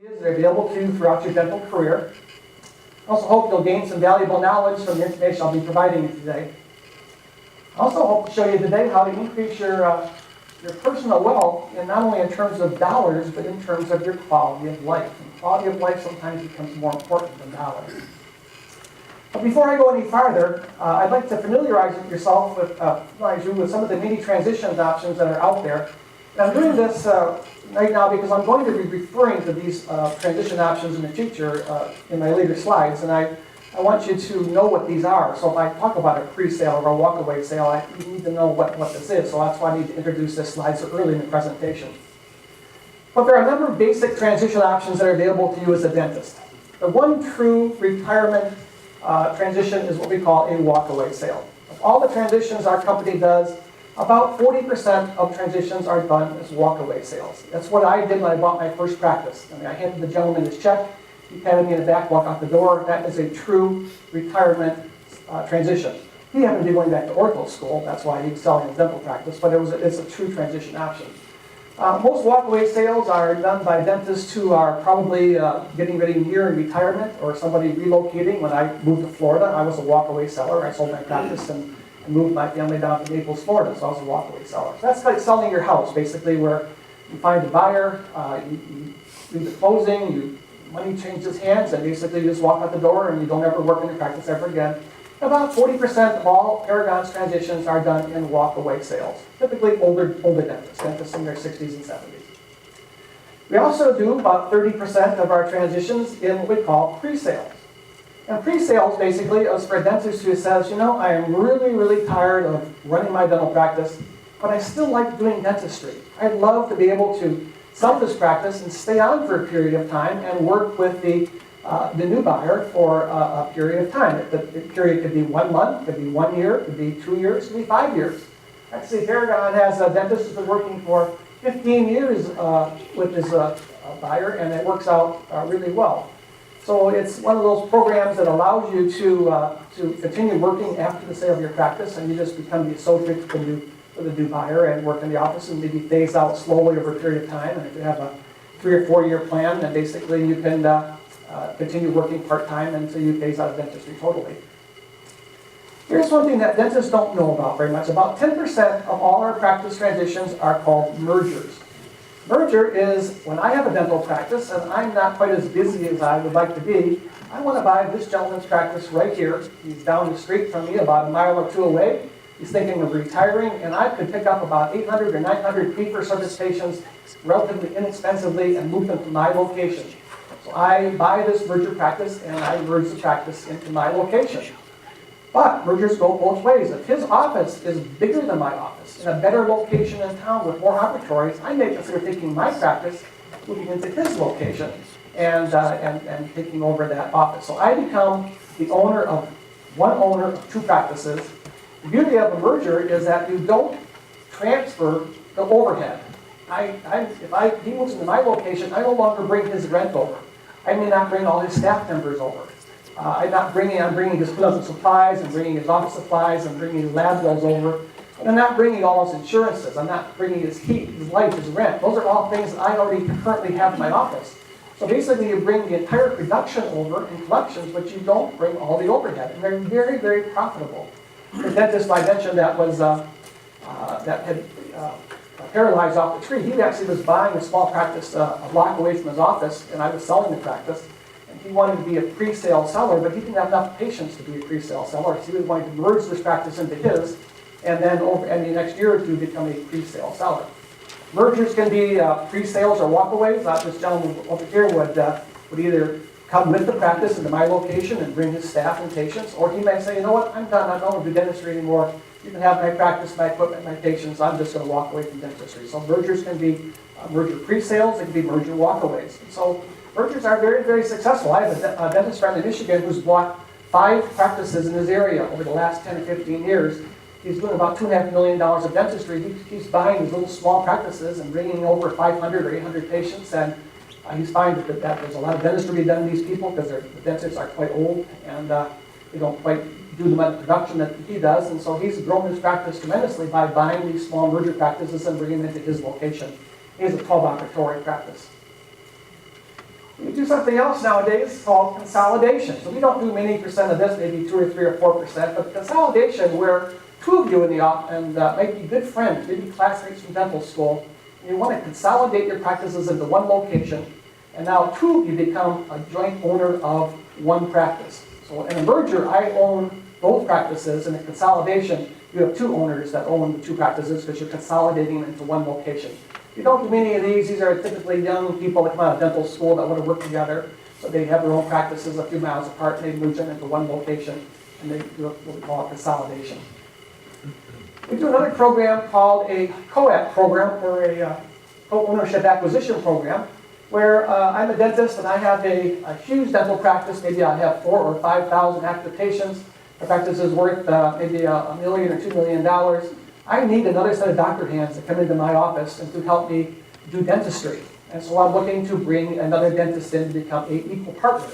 That are available to you throughout your dental career. I also hope you'll gain some valuable knowledge from the information I'll be providing you today. I also hope to show you today how to increase your personal wealth, and not only in terms of dollars, but in terms of your quality of life. And quality of life sometimes becomes more important than dollars. But before I go any farther, I'd like to familiarize yourself with some of the many transitions options that are out there. And I'm doing this right now because I'm going to be referring to these transition options in the future in my later slides, and I want you to know what these are. So if I talk about a pre-sale or a walk-away sale, you need to know what this is, so that's why I need to introduce this slide so early in the presentation. But there are a number of basic transition options that are available to you as a dentist. The one true retirement transition is what we call a walk-away sale. Of all the transitions our company does, about 40% of transitions are done as walk-away sales. That's what I did when I bought my first practice. I handed the gentleman his check, he patted me in the back, walked out the door. That is a true retirement transition. He happened to be going back to ortho school, that's why he was selling his dental practice, but it's a true transition option. Most walk-away sales are done by dentists who are probably getting ready near retirement or somebody relocating. When I moved to Florida, I was a walk-away seller. I sold my practice and moved my family down to Naples, Florida, so I was a walk-away seller. So that's like selling your house, basically, where you find a buyer, you do the closing, money changes hands, and basically you just walk out the door and you don't ever work in your practice ever again. About 40% of all Paragon's transitions are done in walk-away sales, typically older dentists in their 60s and 70s. We also do about 30% of our transitions in what we call pre-sales. And pre-sales basically is for a dentist who says, I am really, really tired of running my dental practice, but I still like doing dentistry. I'd love to be able to sell this practice and stay on for a period of time and work with the new buyer for a period of time. The period could be 1 month, could be 1 year, could be 2 years, could be 5 years. Actually, Paragon has a dentist who's been working for 15 years with his buyer, and it works out really well. So it's one of those programs that allows you to continue working after the sale of your practice, and you just become the associate for the new buyer and work in the office and maybe phase out slowly over a period of time. And if you have a 3 or 4 year plan, then basically you can continue working part-time until you phase out of dentistry totally. Here's one thing that dentists don't know about very much. About 10% of all our practice transitions are called mergers. Merger is when I have a dental practice and I'm not quite as busy as I would like to be, I want to buy this gentleman's practice right here. He's down the street from me, about a mile or two away. He's thinking of retiring, and I could pick up about 800 or 900 fee-for-service patients relatively inexpensively and move them to my location. So I buy this merger practice and I merge the practice into my location. But mergers go both ways. If his office is bigger than my office, in a better location in town with more operatories, I may consider taking my practice, moving into his location, and taking over that office. So I become the owner of two practices. The beauty of a merger is that you don't transfer the overhead. If he moves into my location, I no longer bring his rent over. I may not bring all his staff members over. I'm bringing his clinical supplies, I'm bringing his office supplies, I'm bringing his lab bills over. And I'm not bringing all his insurances. I'm not bringing his heat, his light, his rent. Those are all things that I already currently have in my office. So basically you bring the entire production over in collections, but you don't bring all the overhead. And they're very, very profitable. The dentist I mentioned that had paralyzed off the tree, he actually was buying a small practice a block away from his office, and I was selling the practice. He wanted to be a pre-sale seller, but he didn't have enough patience to be a pre-sale seller, so he was going to merge this practice into his, and then the next year or two become a pre-sale seller. Mergers can be pre-sales or walkaways. This gentleman over here would either come with the practice into my location and bring his staff and patients, or he may say, I'm done, I don't want to do dentistry anymore. You can have my practice, my equipment, my patients, I'm just going to walk away from dentistry. So mergers can be merger pre-sales, it can be merger walkaways. So mergers are very, very successful. I have a dentist friend in Michigan who's bought 5 practices in his area over the last 10 or 15 years. He's doing about $2.5 million of dentistry. He's buying these little small practices and bringing over 500 or 800 patients, and he's finding that there's a lot of dentistry being done to these people because the dentists are quite old and they don't quite do the amount of production that he does, and so he's grown his practice tremendously by buying these small merger practices and bringing them into his location. He has a 12 operatory practice. We do something else nowadays called consolidation. So we don't do many percent of this, maybe 2 or 3 or 4%, but consolidation where two of you in the office and might be good friends, maybe classmates from dental school, and you want to consolidate your practices into one location, and now two of you become a joint owner of one practice. So in a merger, I own both practices. In a consolidation, you have two owners that own the two practices because you're consolidating them into one location. You don't do many of these. These are typically young people that come out of dental school that want to work together. So they have their own practices a few miles apart, and they merge them into one location, and they do what we call a consolidation. We do another program called a co-op program, or a co-ownership acquisition program, where I'm a dentist and I have a huge dental practice. Maybe I have 4,000 or 5,000 active patients. The practice is worth maybe $1 million or $2 million. I need another set of doctor hands to come into my office and to help me do dentistry. And so I'm looking to bring another dentist in to become an equal partner.